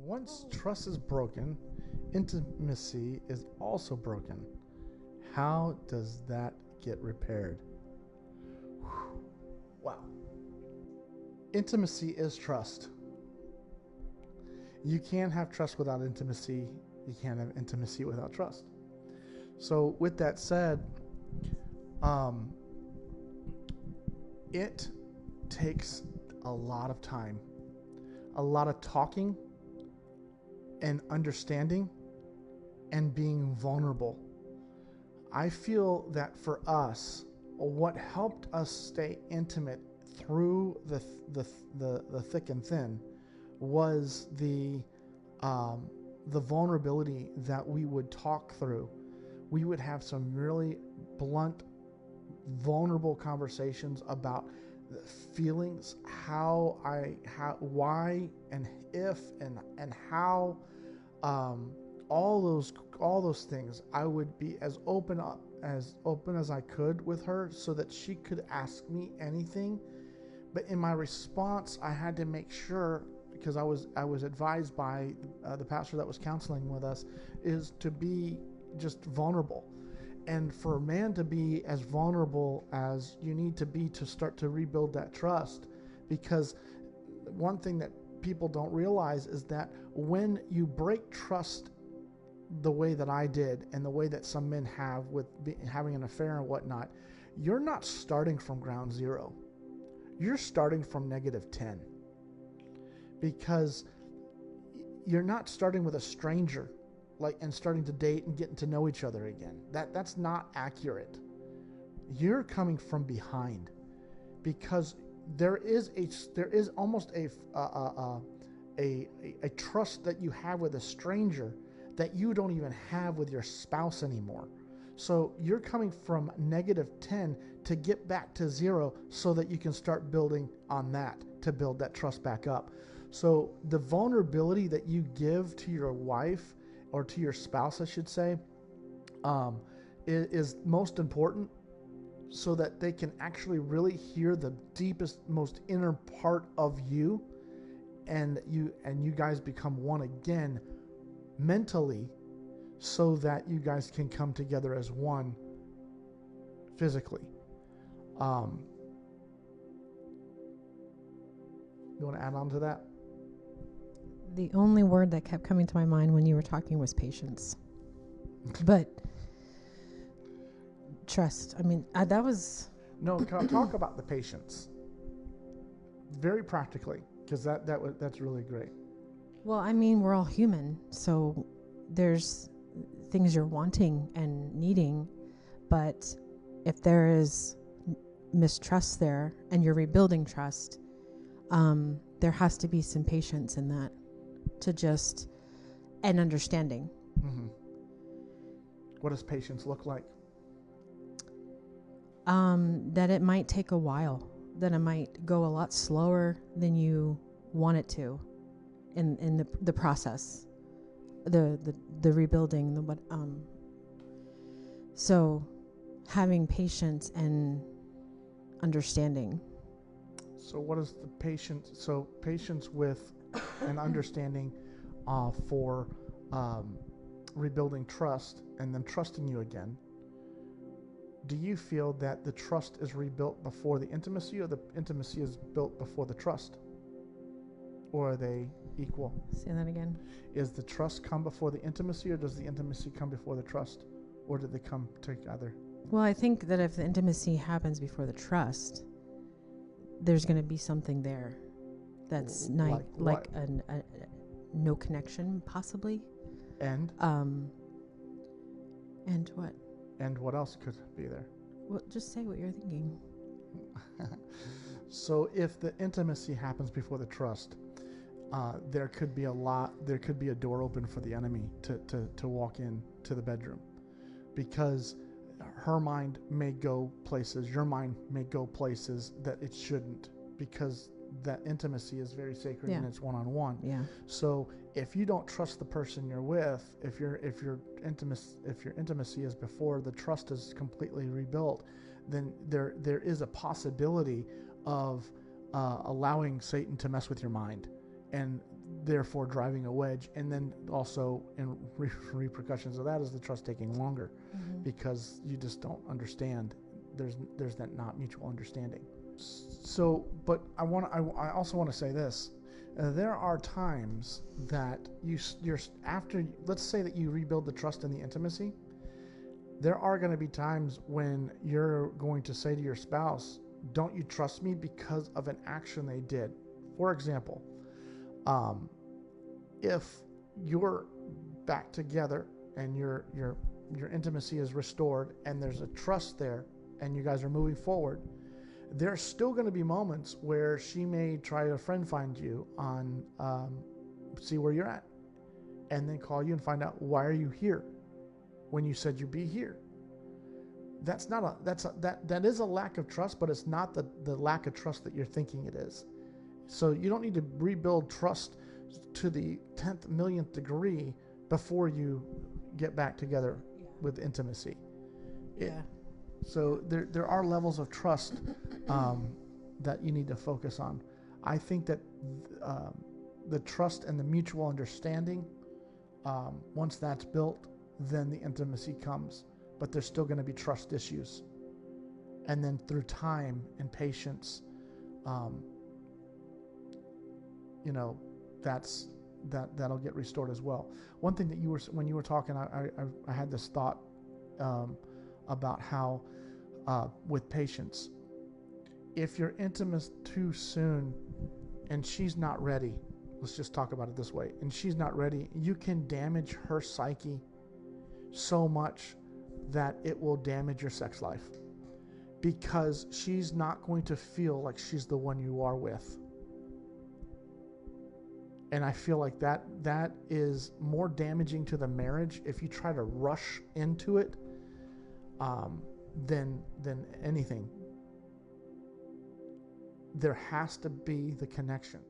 Once trust is broken, intimacy is also broken. How does that get repaired? Wow. Intimacy is trust. You can't have trust without intimacy. You can't have intimacy without trust. So, with that said, it takes a lot of time, a lot of talking, and understanding, and being vulnerable. I feel that for us, what helped us stay intimate through the thick and thin was the vulnerability that we would talk through. We would have some really blunt, vulnerable conversations about the feelings, why, and if, and how, all those things. I would be as open as I could with her, so that she could ask me anything. But in my response, I had to make sure, because I was advised by the pastor that was counseling with us, is to be just vulnerable. And for a man to be as vulnerable as you need to be to start to rebuild that trust, because one thing that people don't realize is that when you break trust the way that I did, and the way that some men have with having an affair and whatnot, you're not starting from ground zero. You're starting from -10, because you're not starting with a stranger, and starting to date and getting to know each other again. That's not accurate. You're coming from behind, because there is almost a trust that you have with a stranger that you don't even have with your spouse anymore. So you're coming from -10 to get back to 0, so that you can start building on that, to build that trust back up. So the vulnerability that you give to your wife, or to your spouse, I should say, is most important, so that they can actually really hear the deepest, most inner part of you, and you guys become one again mentally, so that you guys can come together as one physically. You want to add on to that? The only word that kept coming to my mind when you were talking was patience. But trust. I mean, that was... No, talk about the patience. Very practically, because that's really great. Well, I mean, we're all human, so there's things you're wanting and needing, but if there is mistrust there and you're rebuilding trust, there has to be some patience in that, and understanding. Mm-hmm. What does patience look like? That it might take a while, that it might go a lot slower than you want it to in the process, the rebuilding, so having patience and understanding. So what is the patience? So patience with an understanding for rebuilding trust, and then trusting you again. Do you feel that the trust is rebuilt before the intimacy, or the intimacy is built before the trust? Or are they equal? Say that again. Is the trust come before the intimacy, or does the intimacy come before the trust? Or do they come together? Well, I think that if the intimacy happens before the trust, there's going to be something there that's like a no connection, possibly. And what? And what else could be there? Well, just say what you're thinking. So if the intimacy happens before the trust, there could be a door open for the enemy to walk in to the bedroom, because her mind may go places, your mind may go places that it shouldn't, because that intimacy is very sacred, and it's one-on-one. Yeah. So if you don't trust the person you're with, if your intimacy is before the trust is completely rebuilt, then there is a possibility of allowing Satan to mess with your mind. And therefore driving a wedge. And then also in repercussions of that is the trust taking longer, because you just don't understand. There's that not mutual understanding. So, but I also want to say this. There are times that you're after, let's say that you rebuild the trust and the intimacy. There are going to be times when you're going to say to your spouse, don't you trust me because of an action they did? For example, if you're back together and your intimacy is restored and there's a trust there and you guys are moving forward, there's still going to be moments where she may try to friend find you on, see where you're at, and then call you and find out, why are you here when you said you'd be here? That is a lack of trust, but it's not the lack of trust that you're thinking it is. So you don't need to rebuild trust to the 10th millionth degree before you get back together with intimacy. So there are levels of trust that you need to focus on. I think that the trust and the mutual understanding, once that's built, then the intimacy comes. But there's still going to be trust issues. And then through time and patience, that'll get restored as well. One thing that when you were talking, I had this thought about how with patience, if you're intimate too soon and she's not ready, let's just talk about it this way, and she's not ready, you can damage her psyche so much that it will damage your sex life, because she's not going to feel like she's the one you are with. And I feel like that is more damaging to the marriage if you try to rush into it than anything. There has to be the connection.